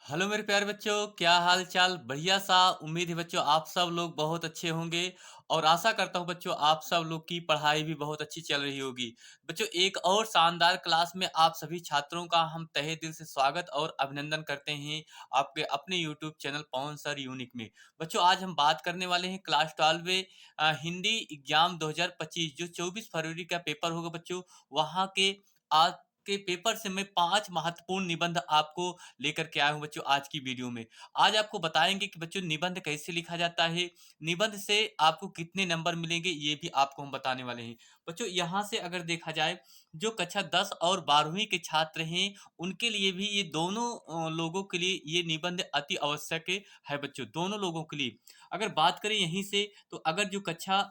Hello मेरे प्यारे बच्चों, क्या हाल चाल? बढ़िया सा। उम्मीद है बच्चों आप सब लोग बहुत अच्छे होंगे और आशा करता हूँ बच्चों आप सब लोग की पढ़ाई भी बहुत अच्छी चल रही होगी। बच्चों एक और शानदार क्लास में आप सभी छात्रों का हम तहे दिल से स्वागत और अभिनंदन करते हैं आपके अपने यूट्यूब चैनल पवन सर यूनिक में। बच्चों आज हम बात करने वाले हैं क्लास 12 में हिंदी एग्जाम 2025 जो 24 फरवरी का पेपर होगा बच्चों। वहाँ के आज के पेपर से मैं 5 महत्वपूर्ण निबंध आपको लेकर के आया हूँ बच्चों आज की वीडियो में। आज आपको बताएंगे कि बच्चों निबंध कैसे लिखा जाता है, निबंध से आपको कितने नंबर मिलेंगे ये भी आपको हम बताने वाले हैं। बच्चों यहाँ से अगर देखा जाए जो कक्षा 10 और 12वीं के छात्र हैं उनके लिए भी ये दोनों लोगों के लिए ये निबंध अति आवश्यक है बच्चों, दोनों लोगों के लिए। अगर बात करें यहीं से तो अगर जो कक्षा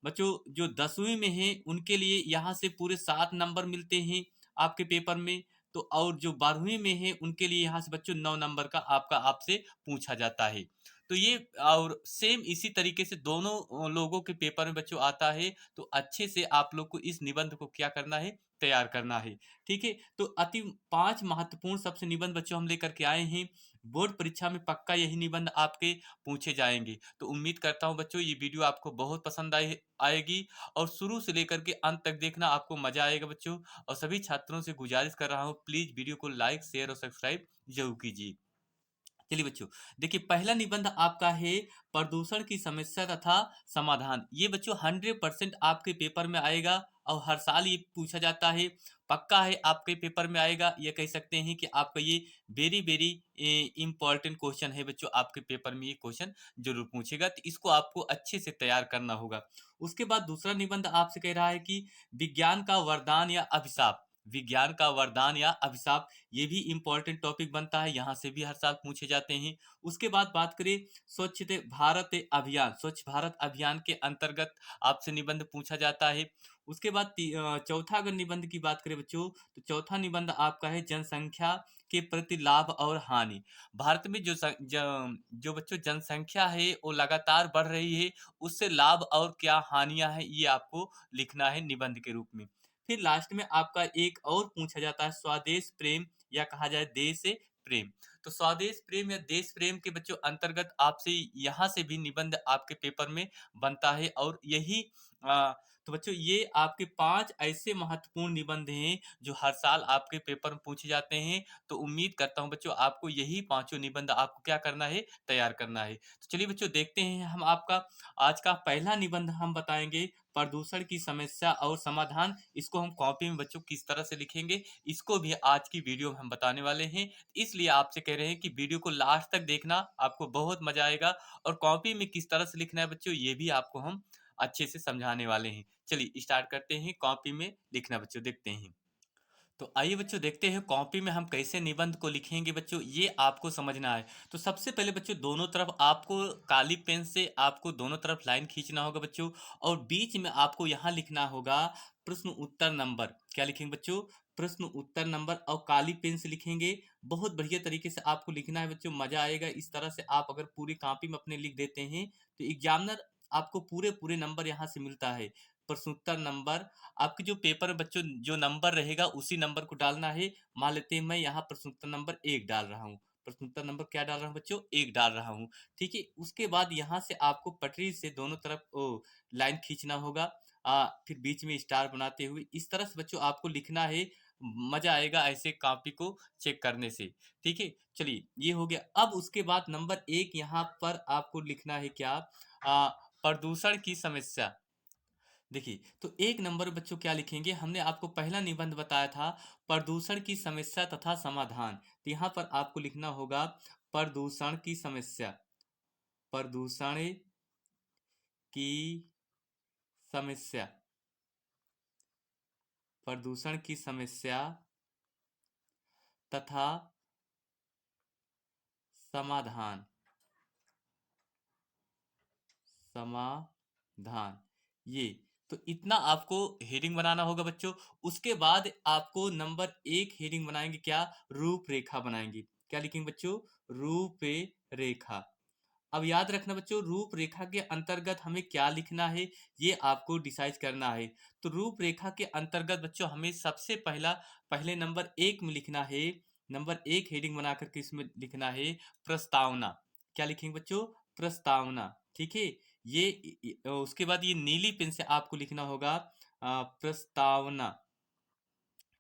बच्चों जो 10वीं में है उनके लिए यहाँ से पूरे 7 नंबर मिलते हैं आपके पेपर में। तो और जो 12वीं में है उनके लिए यहाँ से बच्चों 9 नंबर का आपका आपसे पूछा जाता है। तो ये और सेम इसी तरीके से दोनों लोगों के पेपर में बच्चों आता है। तो अच्छे से आप लोग को इस निबंध को क्या करना है, तैयार करना है। ठीक है, तो अति 5 महत्वपूर्ण सबसे निबंध बच्चों हम लेकर के आए हैं। बोर्ड परीक्षा में पक्का यही निबंध आपके पूछे जाएंगे। तो उम्मीद करता हूँ बच्चों ये वीडियो आपको बहुत पसंद आएगी और शुरू से लेकर के अंत तक देखना, आपको मजा आएगा बच्चों। और सभी छात्रों से गुजारिश कर रहा हूँ प्लीज वीडियो को लाइक शेयर और सब्सक्राइब जरूर कीजिए। चलिए बच्चों देखिए पहला निबंध आपका है प्रदूषण की समस्या तथा समाधान। ये बच्चों 100% आपके पेपर में आएगा और हर साल ये पूछा जाता है। पक्का है आपके पेपर में आएगा, ये कह सकते हैं कि आपका ये वेरी वेरी इंपॉर्टेंट क्वेश्चन है बच्चों। आपके पेपर में ये क्वेश्चन जरूर पूछेगा, तो इसको आपको अच्छे से तैयार करना होगा। उसके बाद दूसरा निबंध आपसे कह रहा है कि विज्ञान का वरदान या अभिशाप। विज्ञान का वरदान या अभिशाप ये भी इंपॉर्टेंट टॉपिक बनता है, यहाँ से भी हर साल पूछे जाते हैं। उसके बाद बात करें स्वच्छ भारत अभियान, स्वच्छ भारत अभियान के अंतर्गत आपसे निबंध पूछा जाता है। उसके बाद चौथा अगर निबंध की बात करें बच्चों तो चौथा निबंध आपका है जनसंख्या के प्रति लाभ और हानि। भारत में जो बच्चों जनसंख्या है वो लगातार बढ़ रही है, उससे लाभ और क्या हानियां हैं ये आपको लिखना है निबंध के रूप में। फिर लास्ट में आपका एक और पूछा जाता है स्वदेश प्रेम या कहा जाए देश प्रेम। तो स्वदेश प्रेम या देश प्रेम के बच्चों अंतर्गत आपसे यहाँ से भी निबंध आपके पेपर में बनता है और यही तो बच्चों ये आपके 5 ऐसे महत्वपूर्ण निबंध हैं जो हर साल आपके पेपर में पूछे जाते हैं। तो उम्मीद करता हूँ बच्चों आपको यही पांचों निबंध आपको क्या करना है, तैयार करना है। तो चलिए बच्चों देखते हैं हम आपका आज का पहला निबंध हम बताएंगे प्रदूषण की समस्या और समाधान। इसको हम कॉपी में बच्चों किस तरह से लिखेंगे इसको भी आज की वीडियो में हम बताने वाले हैं। इसलिए आपसे कह रहे हैं कि वीडियो को लास्ट तक देखना, आपको बहुत मजा आएगा। और कॉपी में किस तरह से लिखना है बच्चों ये भी आपको हम अच्छे से समझाने वाले हैं। चलिए स्टार्ट करते हैं कॉपी में लिखना बच्चों, देखते हैं। तो आइए बच्चों देखते हैं कॉपी में हम कैसे निबंध को लिखेंगे बच्चों, ये आपको समझना है। तो सबसे पहले बच्चों दोनों तरफ आपको काली पेन से आपको दोनों तरफ लाइन खींचना होगा बच्चों। और बीच में आपको यहाँ लिखना होगा प्रश्न उत्तर नंबर। क्या लिखेंगे बच्चों? प्रश्न उत्तर नंबर, और काली पेन से लिखेंगे। बहुत बढ़िया तरीके से आपको लिखना है बच्चों, मजा आएगा। इस तरह से आप अगर पूरी कॉपी में अपने लिख देते हैं तो एग्जामिनर आपको पूरे पूरे नंबर यहाँ से मिलता है। प्रश्नोत्तर नंबर, आपके जो पेपर में बच्चों जो नंबर रहेगा उसी नंबर को डालना है। मान लेते हैं मैं यहाँ प्रश्नोत्तर नंबर 1 डाल रहा हूँ। प्रश्नोत्तर नंबर क्या डाल रहा हूँ बच्चों? 1 डाल रहा हूँ। ठीक है, उसके बाद यहाँ से आपको पटरी से दोनों तरफ लाइन खींचना होगा। फिर बीच में स्टार बनाते हुए इस तरह से बच्चों आपको लिखना है। मजा आएगा ऐसे कॉपी को चेक करने से। ठीक है, चलिए ये हो गया। अब उसके बाद नंबर 1 यहाँ पर आपको लिखना है क्या? प्रदूषण की समस्या। देखिए तो एक नंबर बच्चों क्या लिखेंगे, हमने आपको पहला निबंध बताया था प्रदूषण की समस्या तथा समाधान। तो यहाँ पर आपको लिखना होगा प्रदूषण की समस्या। प्रदूषण की समस्या। प्रदूषण की समस्या तथा समाधान। समाधान ये, तो इतना आपको हेडिंग बनाना होगा बच्चों। उसके बाद आपको नंबर 1 हेडिंग बनाएंगे क्या? रूपरेखा बनाएंगे। क्या लिखेंगे बच्चों? रूपरेखा। अब याद रखना बच्चों रूपरेखा के अंतर्गत हमें क्या लिखना है ये आपको डिसाइड करना है। तो रूपरेखा के अंतर्गत बच्चों हमें सबसे पहला पहले नंबर 1 में लिखना है नंबर एक हेडिंग बना करके इसमें लिखना है प्रस्तावना। क्या लिखेंगे बच्चों? प्रस्तावना। ठीक है। उसके बाद ये नीली पेन से आपको लिखना होगा प्रस्तावना।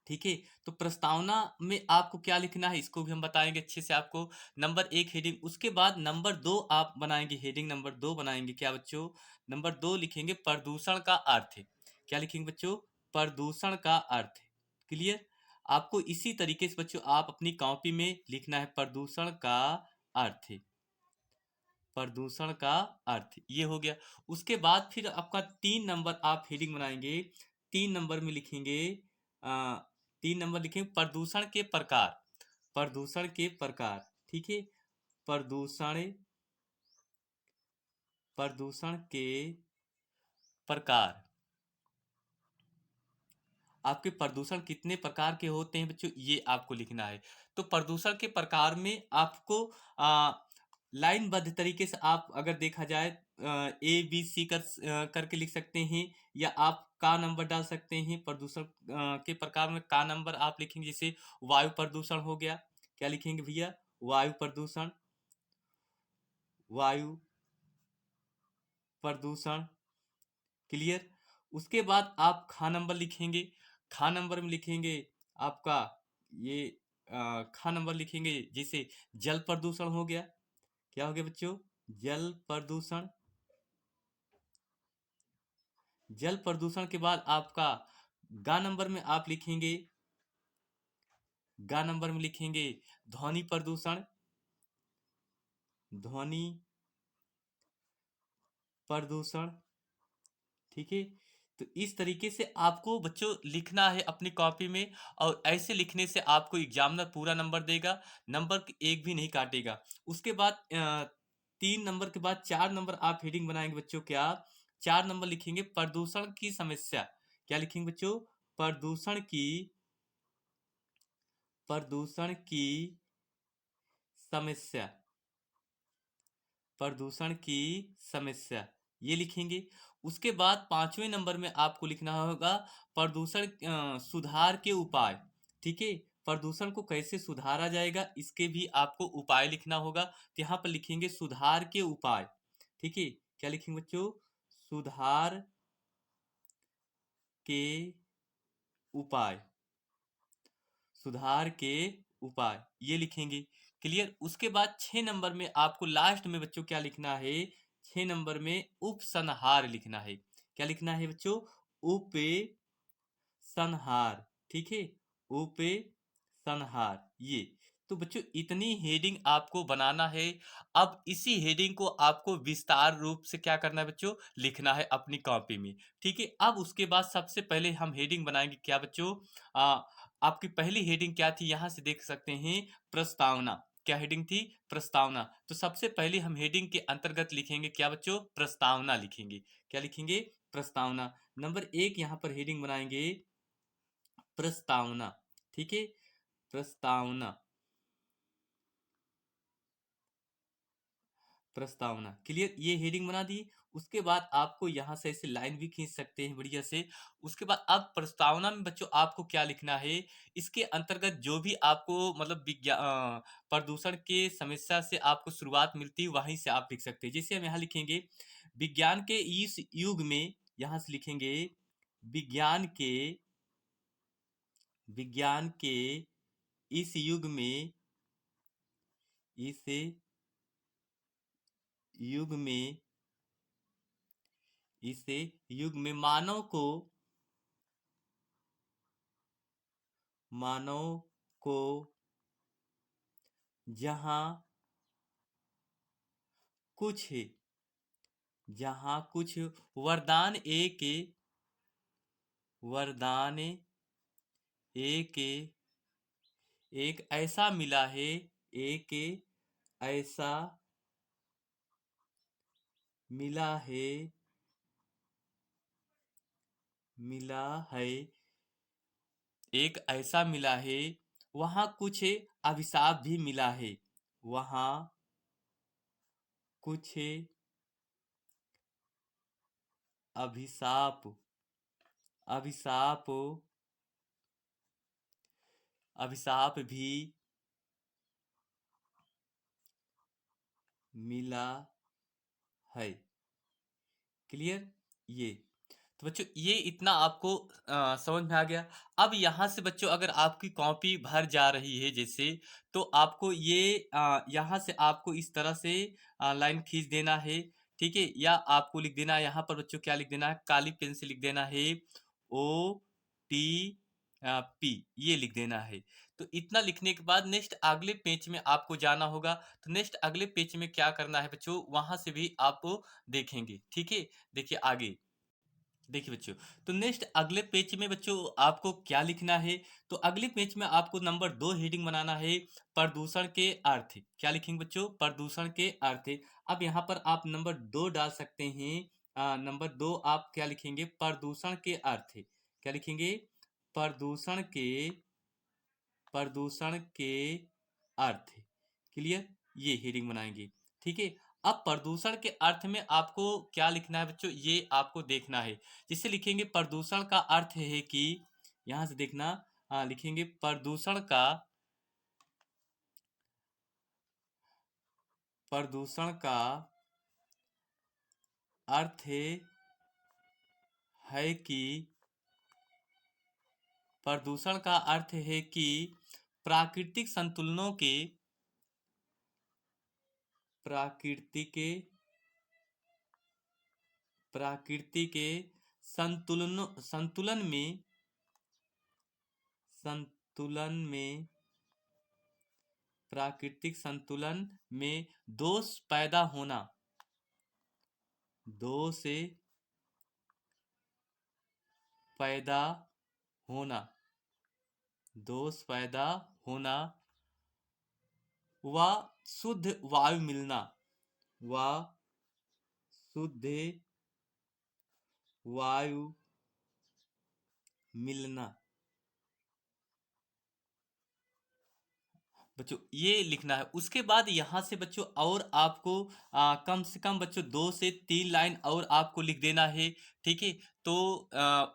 ठीक है। तो प्रस्तावना में आपको क्या लिखना है इसको भी हम बताएंगे अच्छे से आपको। नंबर एक हेडिंग, उसके बाद नंबर दो आप बनाएंगे, हेडिंग नंबर दो बनाएंगे। क्या बच्चों? नंबर दो लिखेंगे प्रदूषण का अर्थ है। क्या लिखेंगे बच्चों? प्रदूषण का अर्थ है। क्लियर? आपको इसी तरीके से बच्चों आप अपनी कॉपी में लिखना है प्रदूषण का अर्थ है। प्रदूषण का अर्थ ये हो गया। उसके बाद फिर आपका 3 नंबर आप हेडिंग बनाएंगे। 3 नंबर में लिखेंगे आ, 3 नंबर लिखेंगे प्रदूषण के प्रकार। प्रदूषण के प्रकार। ठीक है। प्रदूषण प्रदूषण के प्रकार। आपके प्रदूषण कितने प्रकार के होते हैं बच्चों, ये आपको लिखना है। तो प्रदूषण के प्रकार में आपको लाइनबद्ध तरीके से आप अगर देखा जाए ABC करके लिख सकते हैं, या आप का नंबर डाल सकते हैं। प्रदूषण के प्रकार में का नंबर आप लिखेंगे, जैसे वायु प्रदूषण हो गया। क्या लिखेंगे भैया? वायु प्रदूषण। वायु प्रदूषण। क्लियर? उसके बाद आप खा नंबर लिखेंगे। खा नंबर में लिखेंगे आपका ये खा नंबर लिखेंगे, जैसे जल प्रदूषण हो गया। क्या हो गया बच्चों? जल प्रदूषण। जल प्रदूषण के बाद आपका गा नंबर में आप लिखेंगे, गा नंबर में लिखेंगे ध्वनि प्रदूषण। ध्वनि प्रदूषण। ठीक है। तो इस तरीके से आपको बच्चों लिखना है अपनी कॉपी में, और ऐसे लिखने से आपको एग्जामिनर पूरा नंबर देगा, नंबर एक भी नहीं काटेगा। उसके बाद 3 नंबर के बाद 4 नंबर आप हेडिंग बनाएंगे बच्चों। क्या? 4 नंबर लिखेंगे प्रदूषण की समस्या। क्या लिखेंगे बच्चों? प्रदूषण की प्रदूषण की समस्या। प्रदूषण की समस्या ये लिखेंगे। उसके बाद 5वें नंबर में आपको लिखना होगा प्रदूषण सुधार के उपाय। ठीक है। प्रदूषण को कैसे सुधारा जाएगा इसके भी आपको उपाय लिखना होगा। तो यहाँ पर लिखेंगे सुधार के उपाय। ठीक है। क्या लिखेंगे बच्चों? सुधार के उपाय। सुधार के उपाय ये लिखेंगे। क्लियर? उसके बाद 6 नंबर में आपको लास्ट में बच्चों क्या लिखना है? 6 नंबर में उपसंहार लिखना है। क्या लिखना है बच्चों? उपसंहार। ठीक है। उपसंहार ये। तो बच्चों इतनी हेडिंग आपको बनाना है। अब इसी हेडिंग को आपको विस्तार रूप से क्या करना है बच्चों? लिखना है अपनी कॉपी में। ठीक है। अब उसके बाद सबसे पहले हम हेडिंग बनाएंगे क्या बच्चों? आपकी पहली हेडिंग क्या थी, यहां से देख सकते हैं, प्रस्तावना। क्या हेडिंग थी? प्रस्तावना। तो सबसे पहले हम हेडिंग के अंतर्गत लिखेंगे क्या बच्चों? प्रस्तावना लिखेंगे। क्या लिखेंगे? प्रस्तावना। नंबर एक यहां पर हेडिंग बनाएंगे प्रस्तावना। ठीक है। प्रस्तावना। प्रस्तावना। क्लियर? ये हेडिंग बना दी। उसके बाद आपको यहां से ऐसे लाइन भी खींच सकते हैं बढ़िया से। उसके बाद अब प्रस्तावना में बच्चों आपको क्या लिखना है? इसके अंतर्गत जो भी आपको मतलब प्रदूषण के समस्या से आपको शुरुआत मिलती है वहीं से आप लिख सकते हैं। जैसे हम यहाँ लिखेंगे विज्ञान के इस युग में, यहां से लिखेंगे विज्ञान के विज्ञान के इस युग में, इस युग में, इस युग में मानव को जहां कुछ वरदान वरदान एक एक ऐसा मिला है, एक ऐसा मिला है, मिला है, एक ऐसा मिला है, वहां कुछ अभिशाप भी मिला है। वहां कुछ अभिशाप अभिशाप अभिशाप भी मिला है। क्लियर? ये तो बच्चों ये इतना आपको समझ में आ गया। अब यहाँ से बच्चों अगर आपकी कॉपी भर जा रही है जैसे, तो आपको ये यहाँ से आपको इस तरह से लाइन खींच देना है। ठीक है, या आपको लिख देना है यहाँ पर बच्चों, क्या लिख देना है, काली पेन से लिख देना है ओ टी पी, ये लिख देना है। तो इतना लिखने के बाद नेक्स्ट अगले पेज में आपको जाना होगा। तो नेक्स्ट अगले पेज में क्या करना है बच्चों, वहां से भी आप देखेंगे। ठीक है, देखिए आगे, देखिए बच्चों, तो नेक्स्ट अगले पेज में बच्चों आपको क्या लिखना है। तो अगले पेज में आपको नंबर 2 हेडिंग बनाना है, प्रदूषण के अर्थ। क्या लिखेंगे बच्चों, प्रदूषण के अर्थ। अब यहाँ पर आप नंबर 2 डाल सकते हैं। नंबर 2 आप क्या लिखेंगे, प्रदूषण के अर्थ। क्या लिखेंगे, प्रदूषण के प्रदूषण के अर्थ। क्लियर, ये हेडिंग बनाएंगे। ठीक है, अब प्रदूषण के अर्थ में आपको क्या लिखना है बच्चों, ये आपको देखना है। जिससे लिखेंगे प्रदूषण का अर्थ है कि, यहां से देखना, लिखेंगे प्रदूषण का अर्थ है कि, प्रदूषण का अर्थ है कि प्राकृतिक संतुलनों के प्राकृतिक प्रकृति के संतुलन में प्राकृतिक संतुलन में दोष पैदा होना, दोष पैदा होना दोष पैदा होना व शुद्ध वायु मिलना, व शुद्ध वायु मिलना। बच्चों ये लिखना है। उसके बाद यहाँ से बच्चों और आपको कम से कम बच्चों 2 से 3 लाइन और आपको लिख देना है। ठीक है, तो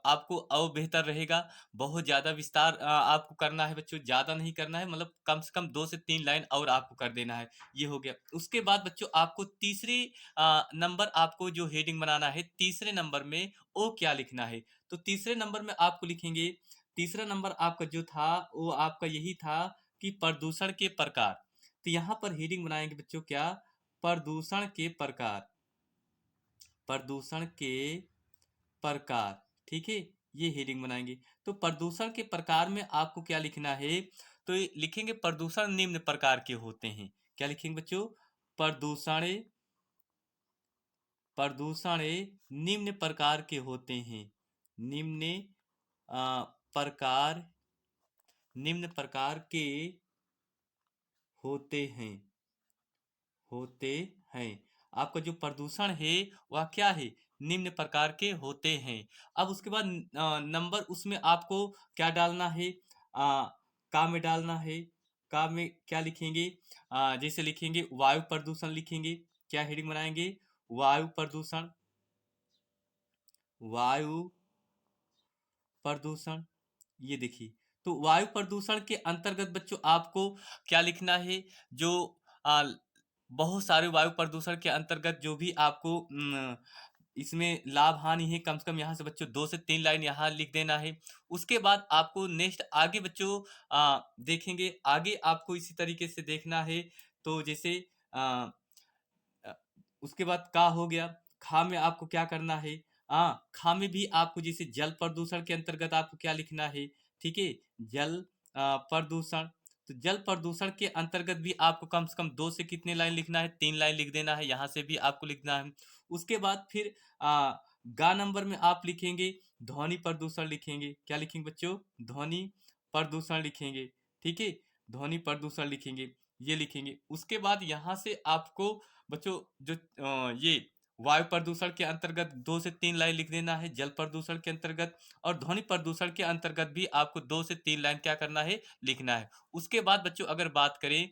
आपको और बेहतर रहेगा। बहुत ज़्यादा विस्तार आपको करना है बच्चों, ज़्यादा नहीं करना है, मतलब कम से कम 2 से 3 लाइन और आपको कर देना है। ये हो गया। उसके बाद बच्चों आपको तीसरे नंबर आपको जो हेडिंग बनाना है, तीसरे नंबर में ओ क्या लिखना है। तो तीसरे नंबर में आपको लिखेंगे, तीसरा नंबर आपका जो था वो आपका यही था कि प्रदूषण के प्रकार। तो यहाँ पर हेडिंग बनाएंगे बच्चों क्या, प्रदूषण के प्रकार, प्रदूषण के प्रकार। ठीक है, ये हेडिंग बनाएंगे। तो प्रदूषण के प्रकार में आपको क्या लिखना है, तो ये लिखेंगे प्रदूषण निम्न प्रकार के होते हैं। क्या लिखेंगे बच्चों, प्रदूषण प्रदूषण निम्न प्रकार के होते हैं। निम्न प्रकार निम्न प्रकार के होते हैं, होते हैं। आपका जो प्रदूषण है वह क्या है, निम्न प्रकार के होते हैं। अब उसके बाद नंबर उसमें आपको क्या डालना है, का में डालना है। का में क्या लिखेंगे, जैसे लिखेंगे वायु प्रदूषण लिखेंगे। क्या हेडिंग बनाएंगे, वायु प्रदूषण, वायु प्रदूषण। ये देखिए, तो वायु प्रदूषण के अंतर्गत बच्चों आपको क्या लिखना है, जो आ, बहुत सारे वायु प्रदूषण के अंतर्गत जो भी आपको इसमें लाभ हानि है, कम से कम यहाँ से बच्चों 2 से 3 लाइन यहाँ लिख देना है। उसके बाद आपको नेक्स्ट आगे बच्चों देखेंगे, आगे आपको इसी तरीके से देखना है। तो जैसे अ, उसके बाद का हो गया, खा में आपको क्या करना है, खा में भी आपको जैसे जल प्रदूषण के अंतर्गत आपको क्या लिखना है। ठीक है, जल प्रदूषण। तो जल प्रदूषण के अंतर्गत भी आपको कम से कम 2 से कितने लाइन लिखना है, 3 लाइन लिख देना है। यहाँ से भी आपको लिखना है। उसके बाद फिर गा नंबर में आप लिखेंगे ध्वनि प्रदूषण लिखेंगे। क्या लिखेंगे बच्चों, ध्वनि प्रदूषण लिखेंगे। ठीक है, ध्वनि प्रदूषण लिखेंगे, ये लिखेंगे। उसके बाद यहाँ से आपको बच्चों जो ये वायु प्रदूषण के अंतर्गत 2 से 3 लाइन लिख देना है, जल प्रदूषण के अंतर्गत, और ध्वनि प्रदूषण के अंतर्गत भी आपको 2 से 3 लाइन क्या करना है, लिखना है। उसके बाद बच्चों अगर बात करें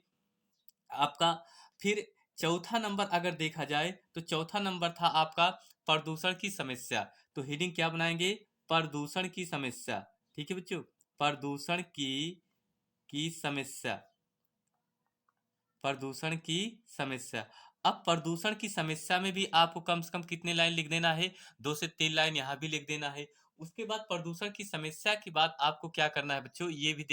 आपका, फिर चौथा नंबर अगर देखा जाए तो चौथा नंबर था आपका प्रदूषण की समस्या। तो हेडिंग क्या बनाएंगे, प्रदूषण की समस्या। ठीक है बच्चों, प्रदूषण की समस्या, प्रदूषण की समस्या। अब प्रदूषण की समस्या में भी आपको कम से कम कितने लाइन लिख देना है? 2 से 3 लाइन यहाँ भी लिख देना है। उसके बाद प्रदूषण की समस्या के बाद आपको क्या करना है बच्चों, ये भी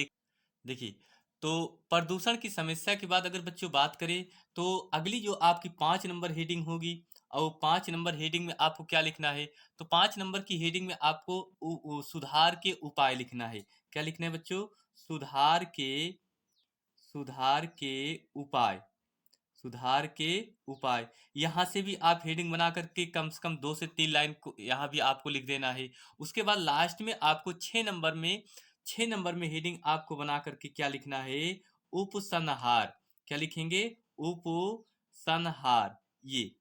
देखिए, तो प्रदूषण की समस्या के बाद अगर बच्चों बात करें, तो अगली जो आपकी 5 नंबर हेडिंग होगी, और 5 नंबर हेडिंग में आपको क्या लिखना है? तो 5 नंबर की हेडिंग में आपको सुधार के उपाय लिखना है। क्या लिखना है बच्चों? सुधार के सुधार के उपाय। सुधार के उपाय। यहाँ से भी आप हेडिंग बना करके कम से कम 2 से 3 लाइन को यहाँ भी आपको लिख देना है। उसके बाद लास्ट में आपको 6 नंबर में हेडिंग आपको बना करके क्या लिखना है? उपसंहार। क्या लिखेंगे? उपसंहार। ये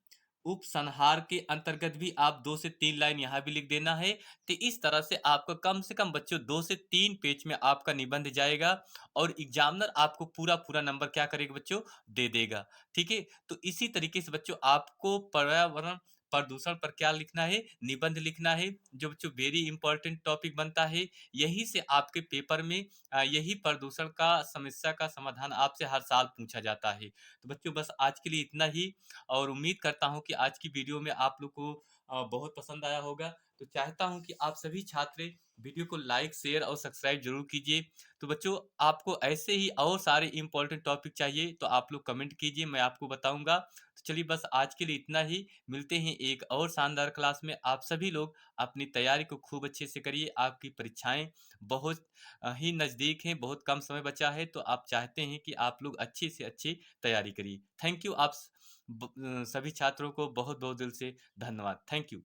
उपसंहार के अंतर्गत भी आप 2 से 3 लाइन यहाँ भी लिख देना है। तो इस तरह से आपको कम से कम बच्चों 2 से 3 पेज में आपका निबंध जाएगा, और एग्जामिनर आपको पूरा नंबर क्या करेगा बच्चों? दे देगा। ठीक है? तो इसी तरीके से बच्चों आपको पर्यावरण प्रदूषण पर क्या लिखना है? निबंध लिखना है, जो बच्चों वेरी इंपॉर्टेंट टॉपिक बनता है। यही से आपके पेपर में यही प्रदूषण का समस्या का समाधान आपसे हर साल पूछा जाता है। तो बच्चों बस आज के लिए इतना ही, और उम्मीद करता हूँ कि आज की वीडियो में आप लोग को बहुत पसंद आया होगा। तो चाहता हूँ कि आप सभी छात्र वीडियो को लाइक, शेयर और सब्सक्राइब जरूर कीजिए। तो बच्चों, आपको ऐसे ही और सारे इंपॉर्टेंट टॉपिक चाहिए तो आप लोग कमेंट कीजिए, मैं आपको बताऊंगा। तो चलिए बस आज के लिए इतना ही। मिलते हैं एक और शानदार क्लास में। आप सभी लोग अपनी तैयारी को खूब अच्छे से करिए। आपकी परीक्षाएं बहुत ही नज़दीक हैं, बहुत कम समय बचा है, तो आप चाहते हैं कि आप लोग अच्छी से अच्छी तैयारी करिए। Thank you. सभी छात्रों को बहुत बहुत दिल से धन्यवाद। Thank you.